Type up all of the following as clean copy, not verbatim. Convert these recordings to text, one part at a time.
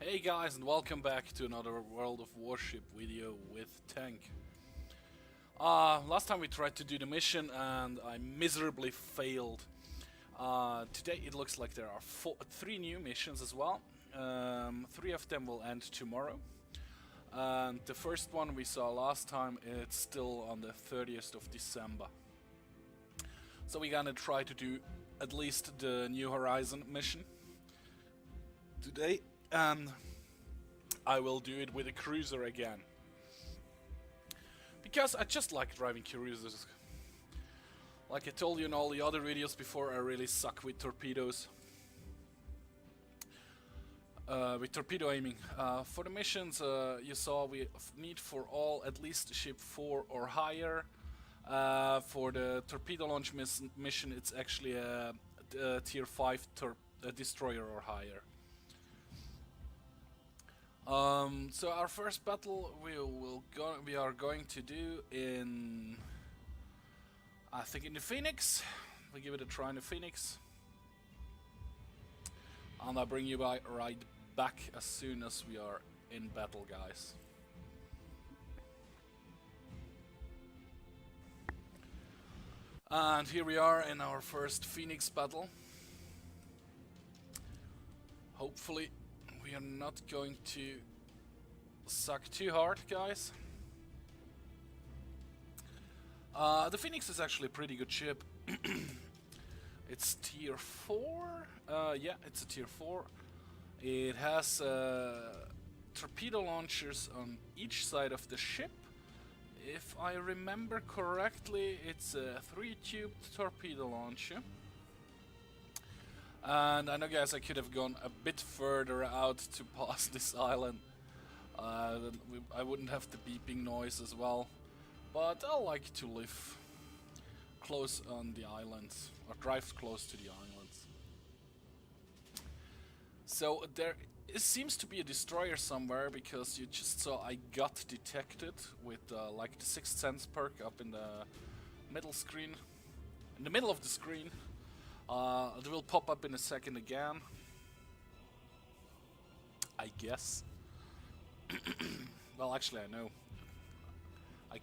Hey guys, and welcome back to another World of Warship video with Tank. Last time we tried to do the mission and I miserably failed. Today it looks like there are three new missions as well. Three of them will end tomorrow. And the first one we saw last time, it's still on the 30th of December. So we're gonna try to do at least the New Horizon mission today. And I will do it with a cruiser again. Because I just like driving cruisers. Like I told you in all the other videos before, I really suck with torpedoes. With torpedo aiming. For the missions, you saw we need for all at least ship 4 or higher. For the torpedo launch mission, it's actually a tier 5 destroyer or higher. So our first battle we are going to do in, I think, in the Phoenix. We give it a try in the Phoenix, and I'll bring you right back as soon as we are in battle, guys. And here we are in our first Phoenix battle. Hopefully we are not going to suck too hard, guys. The Phoenix is actually a pretty good ship. It's tier 4. Yeah, it's a tier 4. It has torpedo launchers on each side of the ship. If I remember correctly, it's a 3-tubed torpedo launcher. And I know, guys, I could have gone a bit further out to pass this island. I wouldn't have the beeping noise as well. But I like to live close on the islands, or drive close to the islands. So there seems to be a destroyer somewhere, because you just saw I got detected with like the Sixth Sense perk up in the middle screen, in the middle of the screen. It will pop up in a second again, I guess. Well, actually, I know. I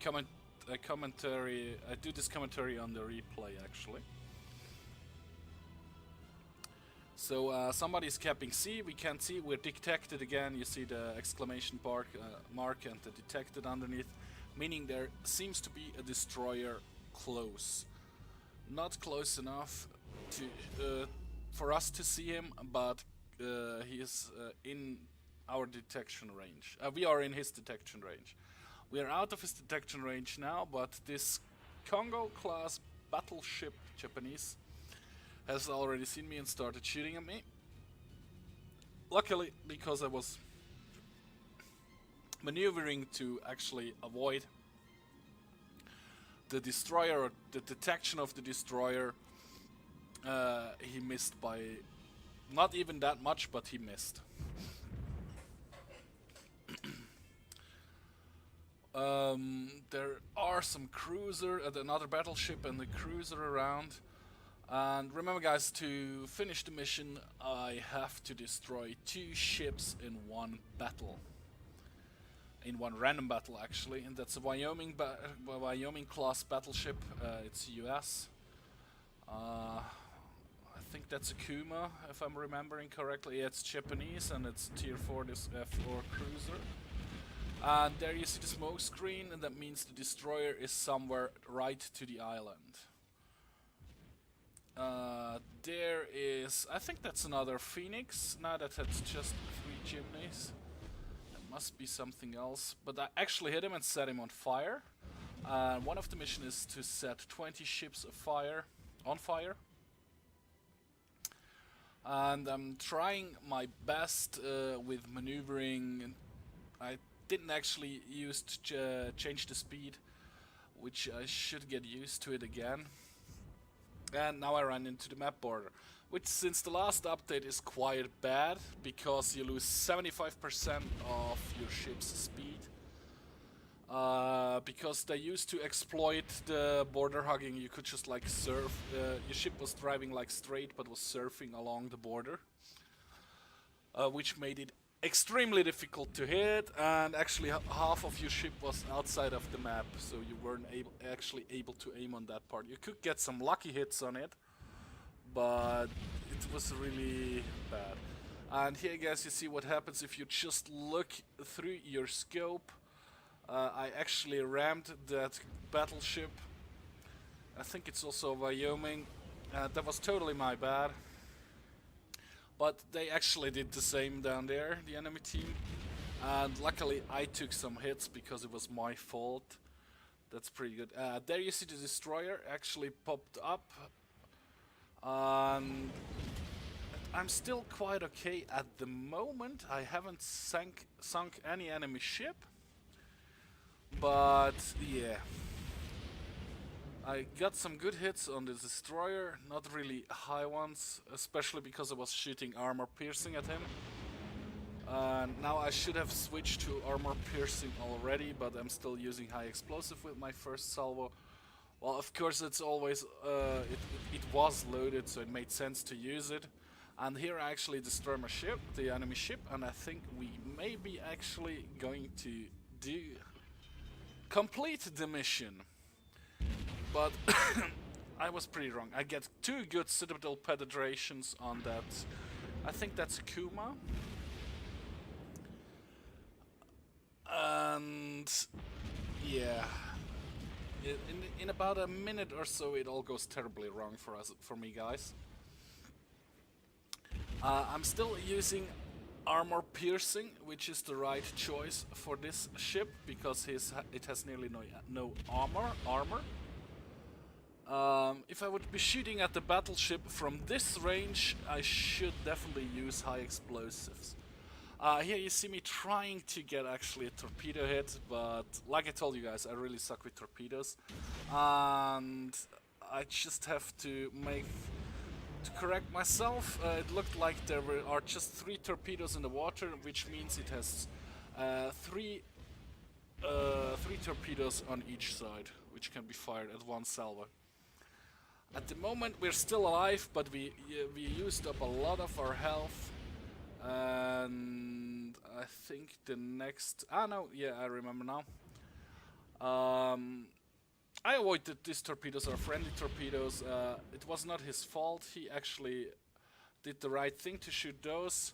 do this commentary on the replay, actually. So somebody's capping C. We can't see. We're detected again. You see the exclamation mark and the detected underneath, meaning there seems to be a destroyer close. Not close enough for us to see him, but he is in our detection range. We are in his detection range. We are out of his detection range now, but this Congo class battleship, Japanese, has already seen me and started shooting at me. Luckily, because I was maneuvering to actually avoid the destroyer, or the detection of the destroyer, he missed by not even that much, but he missed. There are some another battleship and the cruiser around. And remember, guys, to finish the mission, I have to destroy 2 ships in one battle. In one random battle, actually, and that's a Wyoming class battleship. It's US. I think that's a Puma, if I'm remembering correctly. Yeah, it's Japanese, and it's tier 4 F4 cruiser. And there you see the smoke screen, and that means the destroyer is somewhere right to the island. There is, I think that's another Phoenix. No, that's just 3 chimneys. That must be something else. But I actually hit him and set him on fire. One of the missions is to set 20 ships on fire. And I'm trying my best with maneuvering. I didn't actually change the speed, which I should get used to it again. And now I ran into the map border, which since the last update is quite bad, because you lose 75% of your ship's speed. Because they used to exploit the border hugging. You could just like surf. Your ship was driving like straight, but was surfing along the border, which made it extremely difficult to hit, and actually half of your ship was outside of the map, so you weren't actually able to aim on that part. You could get some lucky hits on it, but it was really bad. And here, guys, you see what happens if you just look through your scope. I actually rammed that battleship. I think it's also Wyoming. That was totally my bad. But they actually did the same down there, the enemy team. And luckily I took some hits because it was my fault. That's pretty good. There you see the destroyer actually popped up. And I'm still quite okay at the moment. I haven't sunk any enemy ship. But yeah. I got some good hits on the destroyer, not really high ones, especially because I was shooting armor piercing at him. Now I should have switched to armor piercing already, but I'm still using high explosive with my first salvo. Well, of course it's always, it was loaded, so it made sense to use it. And here I actually destroy my ship, the enemy ship, and I think we may be actually going to complete the mission. But I was pretty wrong. I get 2 good citadel penetrations on that. I think that's a Puma. And yeah, in about a minute or so, it all goes terribly wrong for me, guys. I'm still using armor piercing, which is the right choice for this ship because it has nearly no armor. If I would be shooting at the battleship from this range, I should definitely use high explosives. Here you see me trying to get actually a torpedo hit, but like I told you guys, I really suck with torpedoes. And I just have to correct myself. It looked like there are just 3 torpedoes in the water, which means it has 3 torpedoes on each side, which can be fired at one salvo. At the moment we're still alive, but we used up a lot of our health, and I think the next... no, yeah, I remember now. I avoided these torpedoes are friendly torpedoes. It was not his fault. He actually did the right thing to shoot those.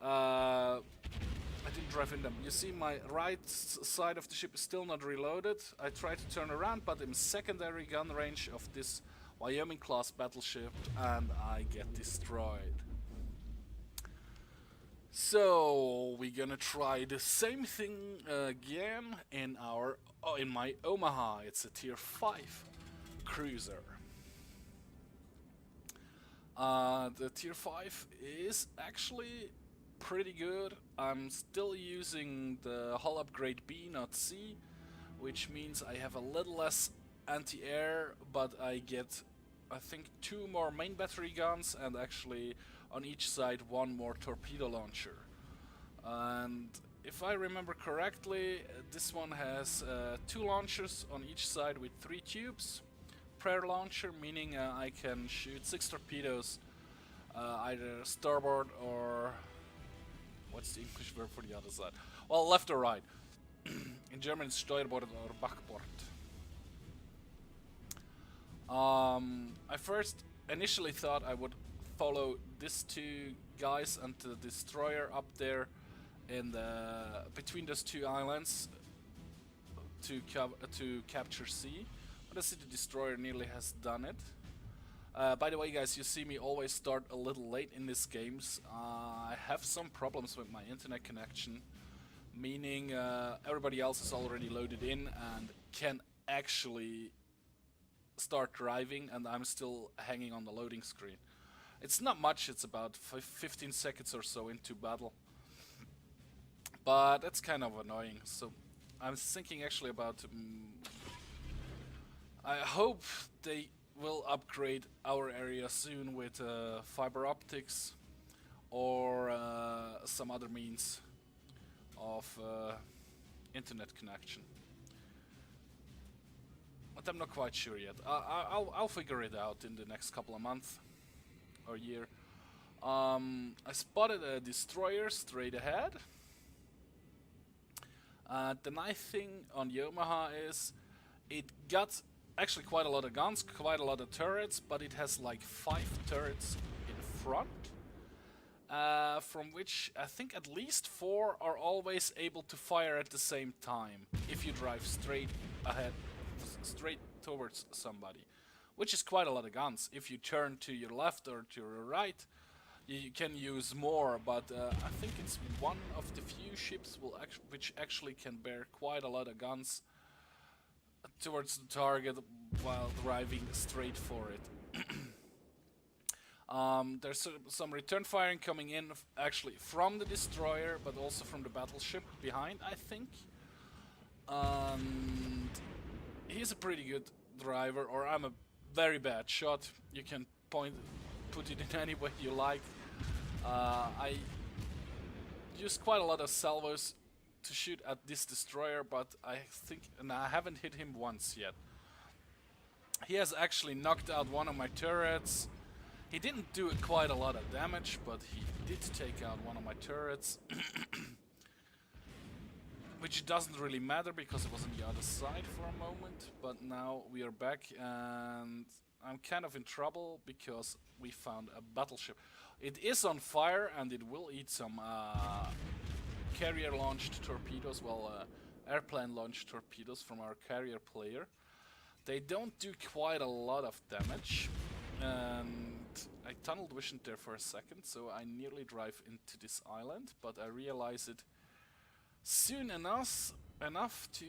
I didn't drive in them. You see my right side of the ship is still not reloaded. I try to turn around, but in secondary gun range of this Wyoming class battleship, and I get destroyed. So we're gonna try the same thing again in my Omaha. It's a tier 5 cruiser. The tier 5 is actually pretty good. I'm still using the hull upgrade B, not C, which means I have a little less anti-air, but I get, I think, 2 more main battery guns, and actually on each side 1 more torpedo launcher. And if I remember correctly, this one has 2 launchers on each side with 3 tubes per launcher, meaning I can shoot 6 torpedoes either starboard or... what's the English word for the other side? Well, left or right. In German it's Steuerbord or Backbord. I first initially thought I would follow these 2 guys and the destroyer up there in between those 2 islands to capture C, but I see the destroyer nearly has done it. By the way, guys, you see me always start a little late in these games. I have some problems with my internet connection, meaning everybody else is already loaded in and can actually start driving, and I'm still hanging on the loading screen. It's not much, it's about 15 seconds or so into battle, but that's kind of annoying. So I'm thinking actually about I hope they will upgrade our area soon with fiber optics or some other means of internet connection. But I'm not quite sure yet. I'll figure it out in the next couple of months or year. I spotted a destroyer straight ahead. The nice thing on the Omaha is it got actually quite a lot of guns, quite a lot of turrets, but it has like 5 turrets in front, from which I think at least 4 are always able to fire at the same time if you drive straight ahead, straight towards somebody, which is quite a lot of guns. If you turn to your left or to your right, you can use more, but I think it's one of the few ships which actually can bear quite a lot of guns towards the target while driving straight for it. There's some return firing coming in actually from the destroyer, but also from the battleship behind, I think. And he's a pretty good driver, or I'm a very bad shot. You can put it in any way you like. I used quite a lot of salvos to shoot at this destroyer, but I haven't hit him once yet. He has actually knocked out one of my turrets. He didn't do quite a lot of damage, but he did take out one of my turrets. Which doesn't really matter because it was on the other side for a moment, but now we are back and I'm kind of in trouble because we found a battleship. It is on fire and it will eat some carrier-launched torpedoes, airplane-launched torpedoes from our carrier player. They don't do quite a lot of damage, and I tunnel visioned there for a second, so I nearly drive into this island, but I realize it soon enough to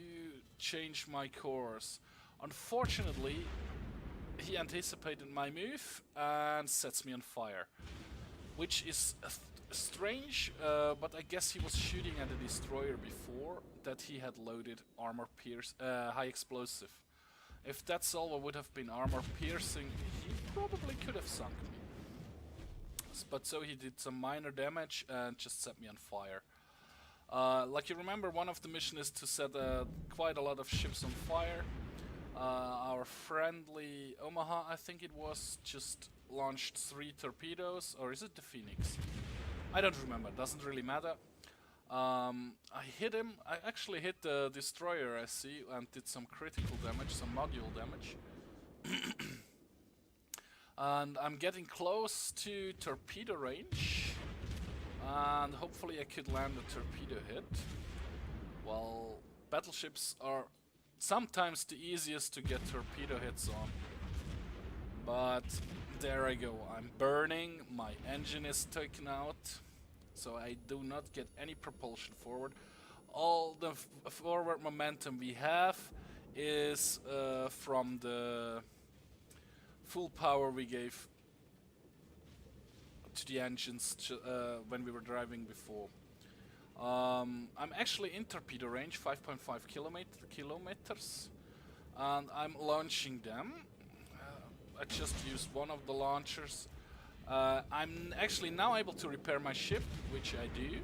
change my course. Unfortunately, he anticipated my move and sets me on fire, which is strange, but I guess he was shooting at a destroyer before that he had loaded high explosive. If that salvo would have been armor piercing, he probably could have sunk me. But so he did some minor damage and just set me on fire. Like you remember, one of the missions is to set quite a lot of ships on fire. Our friendly Omaha, I think it was, just launched 3 torpedoes, or is it the Phoenix? I don't remember, doesn't really matter. I hit him, I actually hit the destroyer, I see, and did some critical damage, some module damage. And I'm getting close to torpedo range, and hopefully I could land a torpedo hit. Well, battleships are sometimes the easiest to get torpedo hits on. But there I go, I'm burning, my engine is taken out, so I do not get any propulsion forward. All the forward momentum we have is from the full power we gave to the engines when we were driving before. I'm actually in torpedo range, 5.5 kilometers, and I'm launching them. I just used one of the launchers. I'm actually now able to repair my ship, which I do.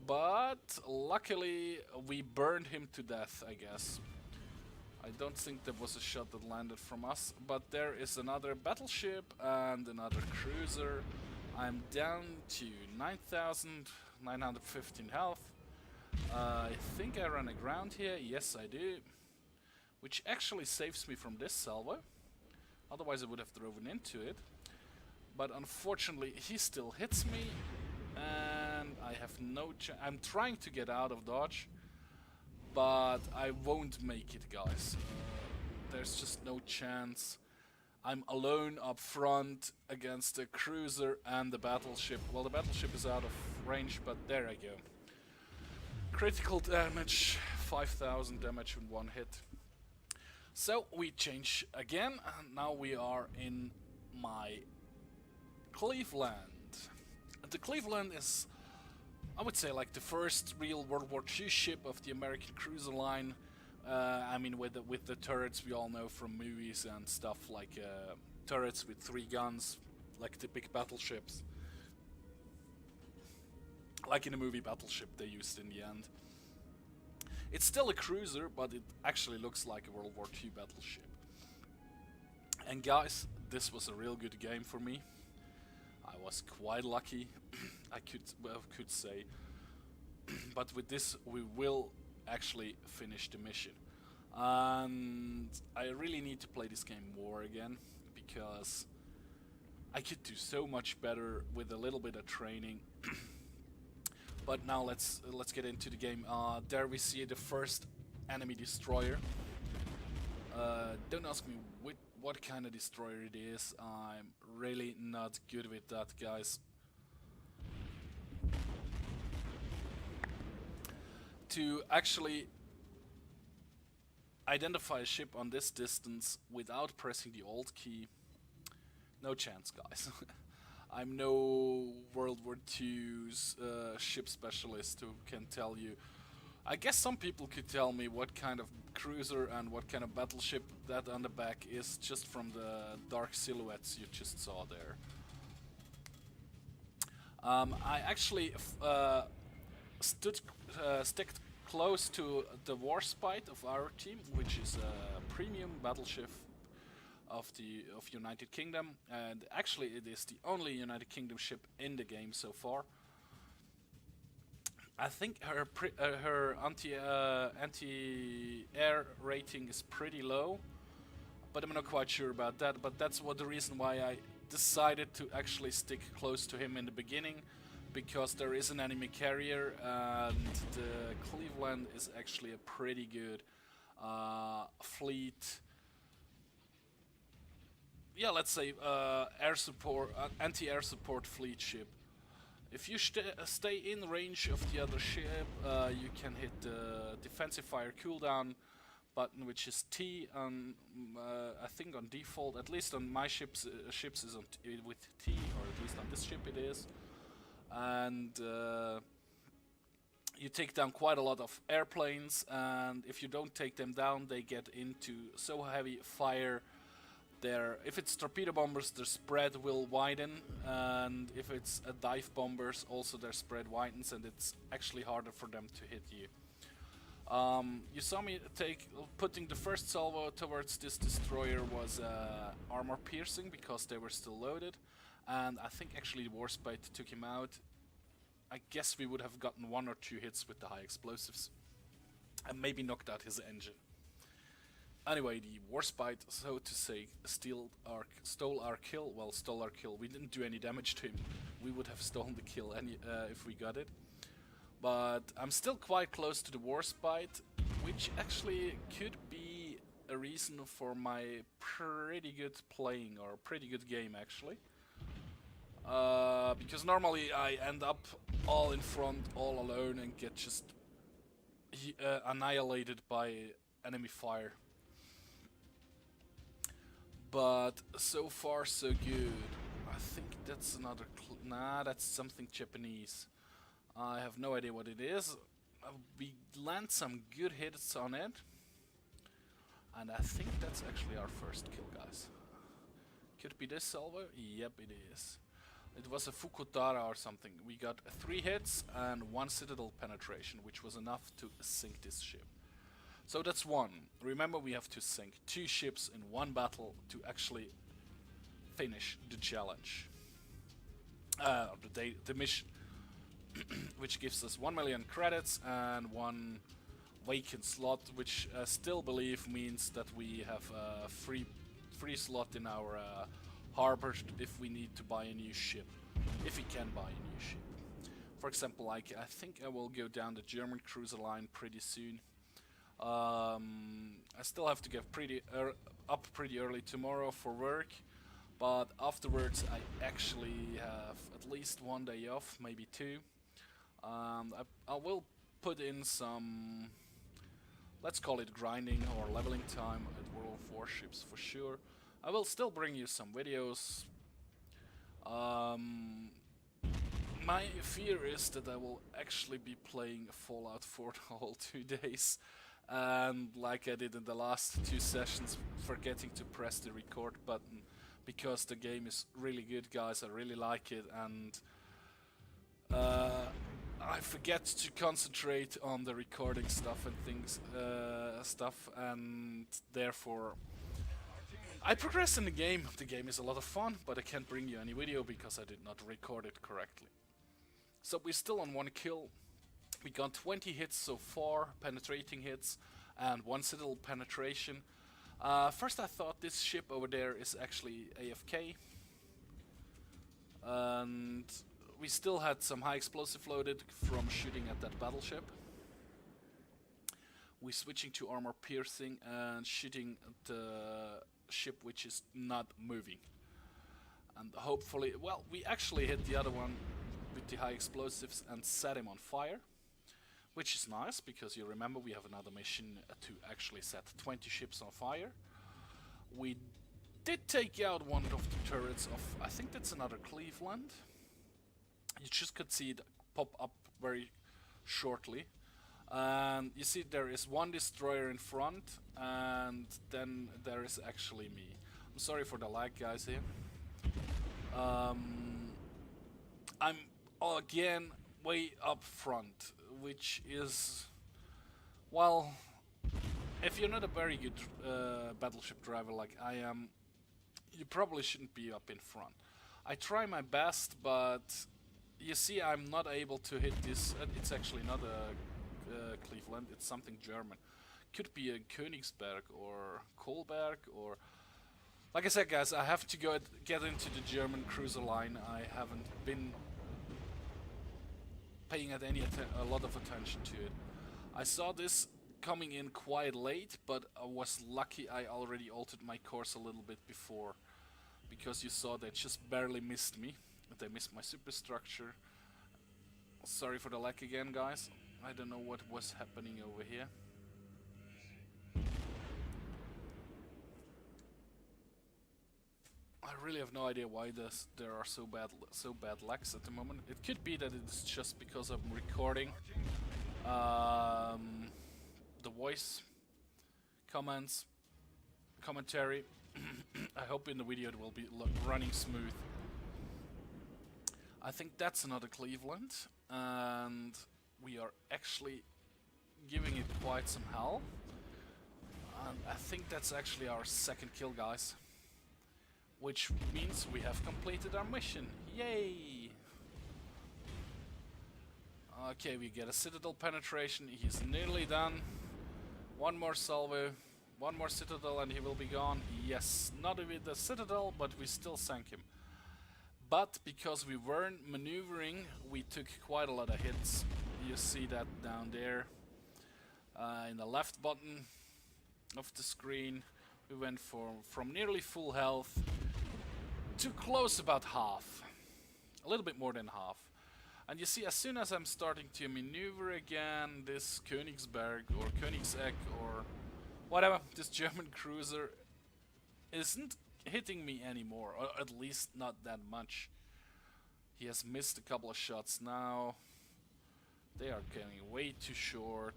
But luckily we burned him to death, I guess. I don't think there was a shot that landed from us, but there is another battleship and another cruiser. I'm down to 9,915 health. I think I run aground here, yes I do. Which actually saves me from this salvo. Otherwise I would have driven into it. But unfortunately he still hits me, and I have no chance. I'm trying to get out of dodge, but I won't make it, guys. There's just no chance. I'm alone up front against the cruiser and the battleship. Well, the battleship is out of range, but there I go. Critical damage, 5,000 damage in one hit. So we change again, and now we are in my Cleveland. The Cleveland is, I would say, like the first real World War II ship of the American cruiser line. I mean, with the turrets we all know from movies and stuff, like turrets with 3 guns, like the big battleships. Like in the movie Battleship they used in the end. It's still a cruiser, but it actually looks like a World War II battleship. And guys, this was a real good game for me. I was quite lucky, I could say. But with this, we will actually finish the mission. And I really need to play this game more again, because I could do so much better with a little bit of training. But now let's get into the game. There we see the first enemy destroyer. Don't ask me what kind of destroyer it is. I'm really not good with that, guys. To actually identify a ship on this distance without pressing the Alt key, no chance, guys. I'm no World War II's ship specialist who can tell you. I guess some people could tell me what kind of cruiser and what kind of battleship that on the back is, just from the dark silhouettes you just saw there. I actually sticked close to the Warspite of our team, which is a premium battleship of United Kingdom, and actually it is the only United Kingdom ship in the game so far. I think her anti-air rating is pretty low, but I'm not quite sure about that. But that's the reason why I decided to actually stick close to him in the beginning, because there is an enemy carrier, and the Cleveland is actually a pretty good fleet. Yeah, let's say air support, anti-air support fleet ship. If you stay in range of the other ship, you can hit the defensive fire cooldown button, which is T on, I think on default, at least on my ships is on with T, or at least on this ship it is. And you take down quite a lot of airplanes, and if you don't take them down, they get into so heavy fire. If it's torpedo bombers, their spread will widen, and if it's a dive bombers, also their spread widens, and it's actually harder for them to hit you. You saw me putting the first salvo towards this destroyer was armor piercing, because they were still loaded, and I think actually Warspite took him out. I guess we would have gotten 1 or 2 hits with the high explosives, and maybe knocked out his engine. Anyway, the Warspite, so to say, stole our kill. Well, stole our kill. We didn't do any damage to him. We would have stolen the kill if we got it. But I'm still quite close to the Warspite, which actually could be a reason for my pretty good playing, or pretty good game actually. Because normally I end up all in front, all alone, and get just annihilated by enemy fire. But so far so good. I think that's another that's something Japanese. I have no idea what it is. We land some good hits on it, and I think that's actually our first kill, guys. Could be this salvo? Yep, it is. It was a Fukutara or something. We got 3 hits and 1 citadel penetration, which was enough to sink this ship. So that's 1. Remember, we have to sink 2 ships in 1 battle to actually finish the challenge. The mission. Which gives us 1 million credits and 1 vacant slot, which I still believe means that we have a free slot in our harbor if we need to buy a new ship. If we can buy a new ship. For example, I think I will go down the German cruiser line pretty soon. I still have to get up pretty early tomorrow for work, but afterwards I actually have at least 1 day off, maybe 2. I will put in some, let's call it grinding or leveling time at World of Warships for sure. I will still bring you some videos. My fear is that I will actually be playing Fallout 4 the whole 2 days. And like I did in the last 2 sessions, forgetting to press the record button, because the game is really good, guys. I really like it, and I forget to concentrate on the recording stuff and things, and therefore I progress in the game. The game is a lot of fun, but I can't bring you any video because I did not record it correctly. So we're still on 1 kill. We got 20 hits so far, penetrating hits, and 1 citadel penetration. First I thought this ship over there is actually AFK. And we still had some high explosive loaded from shooting at that battleship. We're switching to armor piercing and shooting at the ship which is not moving. And hopefully, well, we actually hit the other one with the high explosives and set him on fire. Which is nice, because you remember we have another mission to actually set 20 ships on fire. We did take out one of the turrets of, I think that's another Cleveland. You just could see it pop up very shortly. And you see there is one destroyer in front, and then there is actually me. I'm sorry for the lag, guys, here. I'm again way up front, which is, well, if you're not a very good battleship driver like I am, you probably shouldn't be up in front. I try my best, but you see I'm not able to hit this. It's actually not a Cleveland, it's something German. Could be a Königsberg or Kolberg, or like I said, guys, I have to get into the German cruiser line. I haven't been paying a lot of attention to it. I saw this coming in quite late, but I was lucky I already altered my course a little bit before, because you saw they just barely missed me. They missed my superstructure. Sorry for the lag again, guys. I don't know what was happening over here. I really have no idea why there are so bad lags at the moment. It could be that it's just because I'm recording the voice comments, commentary. I hope in the video it will be running smooth. I think that's another Cleveland, and we are actually giving it quite some hell. And I think that's actually our second kill, guys. Which means we have completed our mission. Yay! Okay, we get a citadel penetration. He's nearly done. One more salvo, one more citadel, and he will be gone. Yes, not with the citadel, but we still sank him. But because we weren't maneuvering, we took quite a lot of hits. You see that down there in the left button of the screen. We went from nearly full health to close about half, a little bit more than half. And you see, as soon as I'm starting to maneuver again, this Königsberg or Königsegg or whatever, this German cruiser isn't hitting me anymore, or at least not that much. He has missed a couple of shots now. They are getting way too short.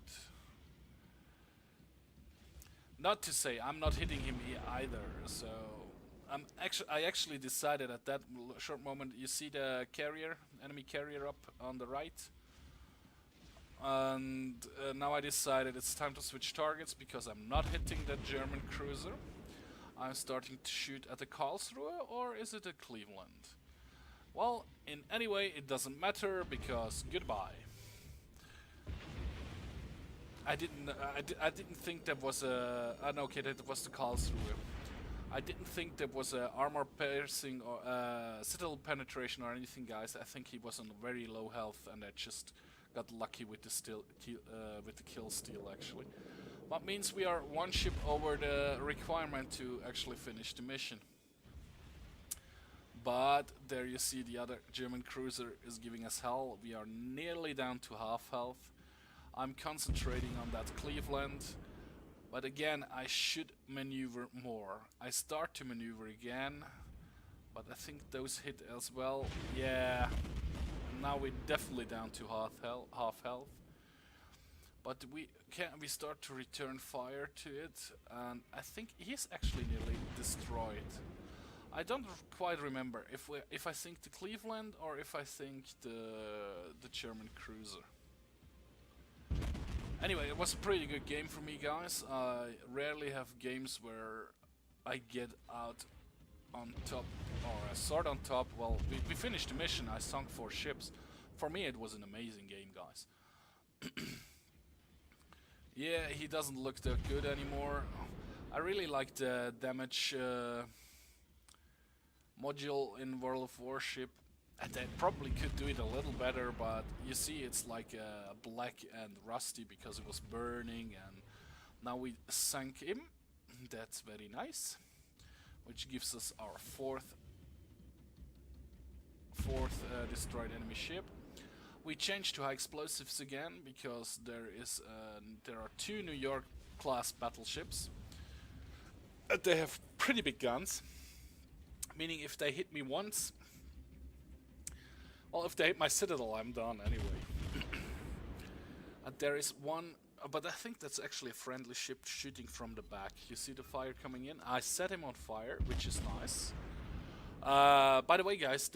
Not to say I'm not hitting him either, so I actually decided at that short moment. You see the carrier, enemy carrier up on the right, and now I decided it's time to switch targets because I'm not hitting that German cruiser. I'm starting to shoot at the Karlsruhe, or is it a Cleveland? Well, in any way it doesn't matter, because goodbye. I didn't think that was a... okay, that was the Karlsruhe. I didn't think there was a armor piercing or citadel penetration or anything, guys. I think he was on very low health, and I just got lucky with the kill steal, actually. That means we are one ship over the requirement to actually finish the mission. But there you see the other German cruiser is giving us hell. We are nearly down to half health. I'm concentrating on that Cleveland, but again I should maneuver more. I start to maneuver again, but I think those hit as well. Yeah, now we're definitely down to half health. But we start to return fire to it, and I think he's actually nearly destroyed. I don't quite remember if I think the Cleveland or if I think the German cruiser. Anyway, it was a pretty good game for me, guys. I rarely have games where I get out on top, or sort on top. Well, we finished the mission. I sunk 4 ships. For me, it was an amazing game, guys. Yeah, he doesn't look that good anymore. I really like the damage module in World of Warship. And they probably could do it a little better, but you see it's like black and rusty because it was burning, and now we sank him. That's very nice. Which gives us our fourth destroyed enemy ship. We changed to high explosives again because there are 2 New York class battleships. They have pretty big guns, meaning if they hit me once, well, if they hit my citadel, I'm done anyway. And there is one, but I think that's actually a friendly ship shooting from the back. You see the fire coming in? I set him on fire, which is nice. By the way, guys,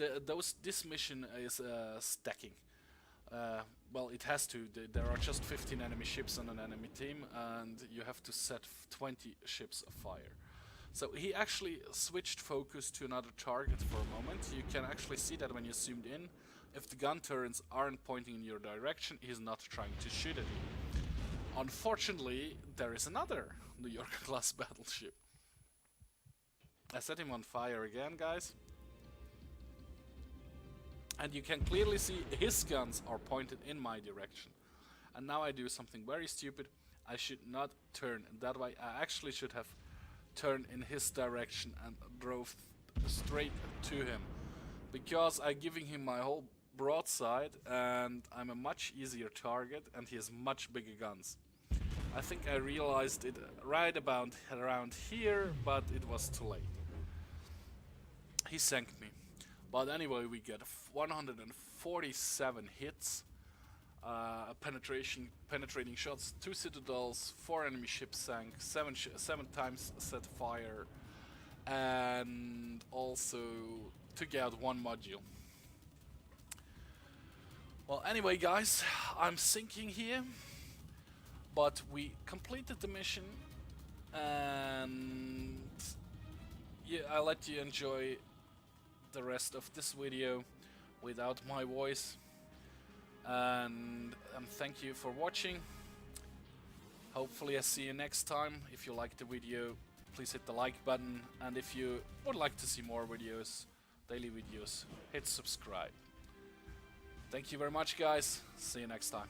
this mission is stacking. Well, it has to. There are just 15 enemy ships on an enemy team, and you have to set 20 ships afire. So he actually switched focus to another target for a moment. You can actually see that when you zoomed in. If the gun turrets aren't pointing in your direction, he's not trying to shoot at you. Unfortunately, there is another New York class battleship. I set him on fire again, guys. And you can clearly see his guns are pointed in my direction. And now I do something very stupid. I should not turn that way. I actually should have turned in his direction and drove straight to him. Because I'm giving him my whole broadside and I'm a much easier target and he has much bigger guns. I think I realized it right about around here, but it was too late. He sank me. But anyway, we get 147 hits, penetrating shots, 2 citadels, 4 enemy ships sank, 7 times set fire, and also took out 1 module. Well, anyway, guys, I'm sinking here, but we completed the mission, and yeah, I'll let you enjoy the rest of this video without my voice, and thank you for watching. Hopefully I see you next time. If you liked the video, please hit the like button, and if you would like to see more videos, daily videos, hit subscribe. Thank you very much, guys. See you next time.